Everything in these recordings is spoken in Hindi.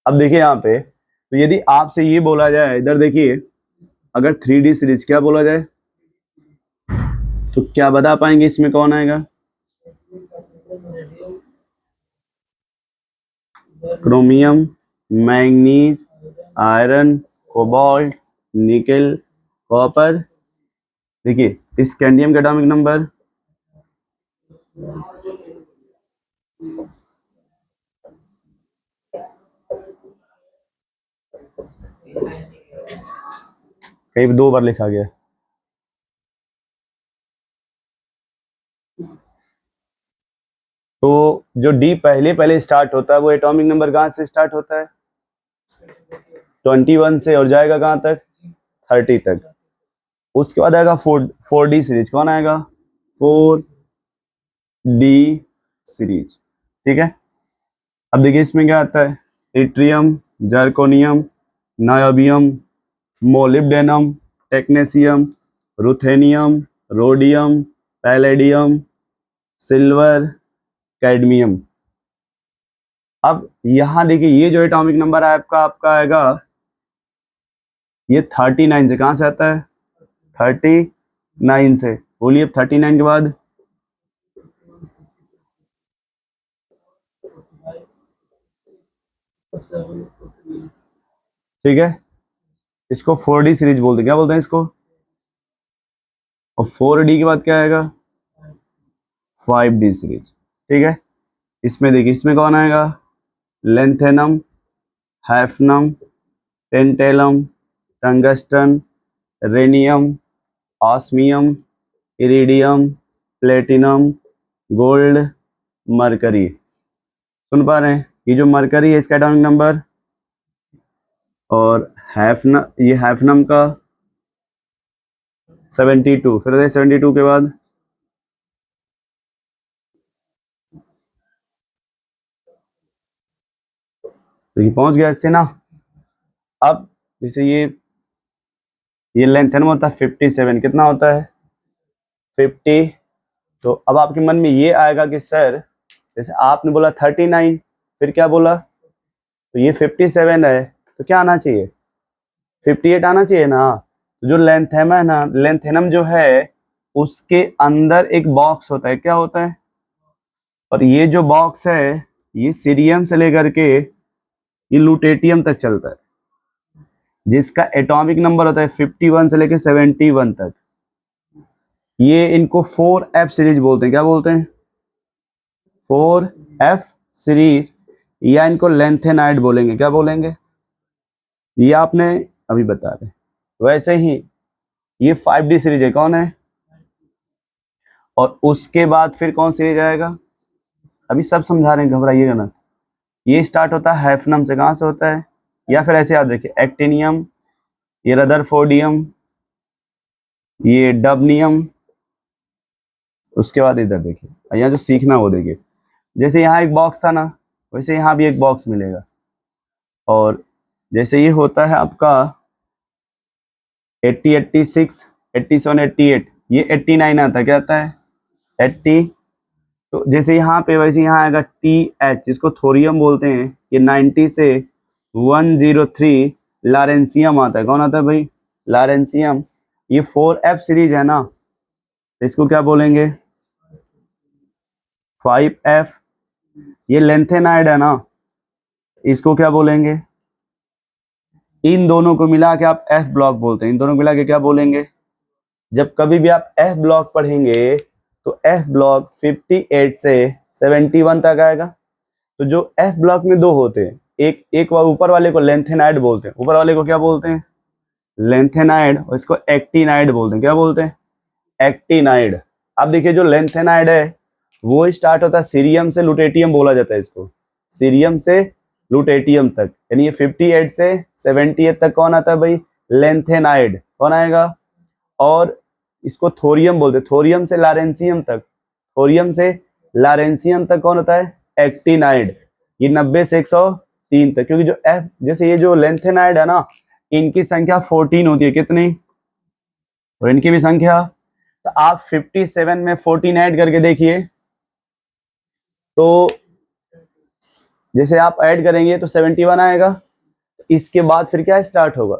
अब देखिए यहाँ पे, तो यदि आपसे ये बोला जाए, इधर देखिए, अगर 3D सीरीज क्या बोला जाए, तो क्या बता पाएंगे इसमें कौन आएगा? Chromium, manganese, iron, cobalt, nickel, copper. देखिए इस कैडमियम का एटॉमिक नंबर कहीं 2 बार लिखा गया। तो जो डी पहले पहले स्टार्ट होता है वो एटॉमिक नंबर कहाँ से स्टार्ट होता है? 21 से, और जाएगा कहाँ तक? 30 तक। उसके बाद आएगा 4D सीरीज। कौन आएगा? 4D series. ठीक है। अब देखिए इसमें क्या आता है? Yttrium, zirconium, niobium, molybdenum, technetium, ruthenium, rhodium, palladium, silver, cadmium. अब यहां देखिए ये जो एटॉमिक नंबर है आपका आएगा ये 39 से। कहां से आता है? 39 से। बोलिए 39 के बाद ठीक है, इसको 4D सीरीज बोलते हैं। क्या बोलते हैं इसको? और 4D के बाद क्या आएगा? 5D series. ठीक है। इसमें देखिए इसमें कौन आएगा? Lanthanum, hafnium, tantalum, tungsten, rhenium, osmium, iridium, platinum, gold, mercury. सुन पा रहे हैं? ये जो मरकरी है इसका एटॉमिक नंबर, और ये हैफनम का 72। फिर 72 के बाद तो ये पहुंच गया इससे ना। अब जैसे ये लेंथेनम होता है 57। कितना होता है? 50। तो अब आपके मन में ये आएगा कि सर जैसे आपने बोला 39, फिर क्या बोला? तो ये 57 है, तो क्या आना चाहिए? 58 आना चाहिए ना। तो जो लेंथेनम है ना, लेंथेनम जो है उसके अंदर एक बॉक्स होता है। क्या होता है? और ये जो बॉक्स है ये सीरियम से लेकर के ये लुटेटियम तक चलता है, जिसका एटॉमिक नंबर होता है 51 से लेकर 71 तक। ये इनको 4F सीरीज बोलते हैं। क्या बोलते हैं? 4F सीरीज, या इनको लेंथेनाइड बोलेंगे। क्या बोलेंगे? ये आपने अभी बता रहे। वैसे ही ये 5D सीरीज है। कौन है? और उसके बाद फिर कौन सीरीज आएगा? अभी सब समझा रहे हैं, घबराइएगा ना। ये स्टार्ट होता है हैफनम से। कहां से होता है? या फिर ऐसे याद रखिए, एक्टिनियम, ये रदरफोर्डियम, ये डबनियम। उसके बाद इधर देखिए, यहाँ जो सीखना वो देखिए, जैसे यहाँ एक बॉक्स था ना, वैसे यहाँ भी एक बॉक्स मिलेगा। और जैसे ये होता है आपका 80, 86, 87, 88, ये 89 आता है। क्या आता है? 80। तो जैसे यहाँ पे वैसे यहाँ आएगा TH, जिसको थोरियम बोलते हैं। ये 90 से 103 लारेंसियम आता है। कौन आता है भाई? लारेंसियम। ये 4F सीरीज है ना, तो इसको क्या बोलेंगे? 5F। ये लेंथेनाइड है ना, इसको क्या बोलेंगे? इन दोनों को मिला के आप F ब्लॉक बोलते हैं। इन दोनों को मिला के क्या बोलेंगे? जब कभी भी आप F ब्लॉक पढ़ेंगे तो F ब्लॉक 58 से 71 तक आएगा। तो जो F ब्लॉक में 2 होते हैं, एक ऊपर वाले को लेंथेनाइड बोलते हैं। ऊपर वाले को क्या बोलते हैं? लेंथेनाइड। और इसको एक्टिनाइड बोलते हैं। क्या बोलते हैं? एक्टिनाइड। अब देखिए जो लेंथेनाइड है वो स्टार्ट होता है सीरियम से, लुटेटियम बोला जाता है इसको। सीरियम से लुटेटियम तक, यानी ये 58 से 78 तक कौन आता है भाई? लेंथेनाइड। कौन आएगा? और इसको थोरियम बोलते हैं। थोरियम से लारेंसियम तक, थोरियम से लारेंसियम तक कौन होता है? एक्टिनाइड। ये 90 से 103 तक, क्योंकि जो F जैसे ये जो लेंथेनाइड है ना, इनकी संख्या 14 होती है। कितनी? और इनकी भी संख्या। तो आप 57 में 14 ऐड करके देखिए, तो जैसे आप ऐड करेंगे तो 71 आएगा, इसके बाद फिर क्या स्टार्ट होगा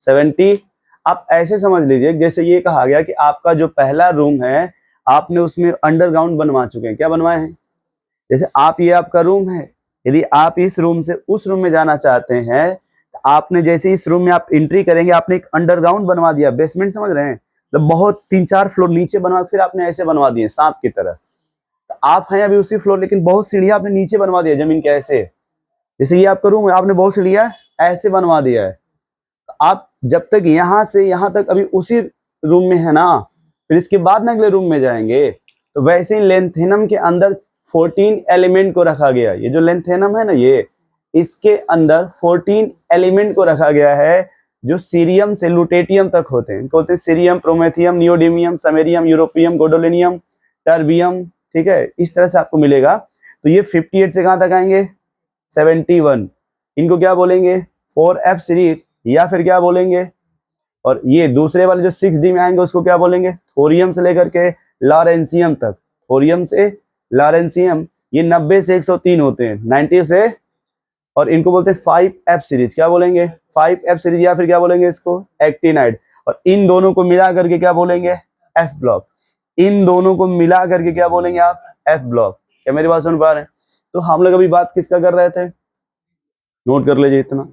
70। आप ऐसे समझ लीजिए जैसे ये कहा गया कि आपका जो पहला रूम है आपने उसमें अंडरग्राउंड बनवा चुके हैं। क्या बनवाए हैं? जैसे आप, ये आपका रूम है, यदि आप इस रूम से उस रूम में जाना चाहते हैं तो आपने जैसे इस रूम में आप एंट्री करेंगे आपने एक अंडरग्राउंड बनवा दिया, बेसमेंट समझ रहे हैं, तो बहुत 3-4 फ्लोर नीचे बनवा, फिर आपने ऐसे बनवा दिए सांप की तरह। तो आप हैं अभी उसी फ्लोर, लेकिन बहुत सीढ़ियां आपने नीचे बनवा दिया जमीन के ऐसे। जैसे ये आपका रूम है, आपने बहुत सीढ़ियां ऐसे बनवा दिया है। तो आप जब तक यहाँ से यहाँ तक अभी उसी रूम में है ना, फिर इसके बाद ना अगले रूम में जाएंगे। तो वैसे ही लेंथेनम के अंदर 14 एलिमेंट को रखा गया। ये जो लेंथेनम है ना, ये इसके अंदर 14 एलिमेंट को रखा गया है जो सीरियम से लुटेटियम तक होते हैं। होते हैं cerium, promethium, neodymium, samarium, europium, gadolinium, terbium. ठीक है, इस तरह से आपको मिलेगा। तो ये 58 से कहां तक आएंगे 71। इनको क्या बोलेंगे 4F सीरीज, या फिर क्या बोलेंगे, और ये दूसरे वाले जो 6D में आएंगे उसको क्या बोलेंगे, थोरियम से लेकर के लॉरेंसियम तक। थोरियम से लॉरेंसियम ये 90 से 103 होते हैं, 90 से, और इनको बोलते हैं 5F सीरीज। क्या बोलेंगे 5F सीरीज, या फिर क्या बोलेंगे इसको एक्टिनाइड। और इन दोनों को मिला करके क्या बोलेंगे F ब्लॉक। इन दोनों को मिला करके क्या बोलेंगे आप F ब्लॉक। क्या मेरी बात सुन पा रहे हैं? तो हम लोग अभी बात किसका कर रहे थे, नोट कर लीजिए इतना।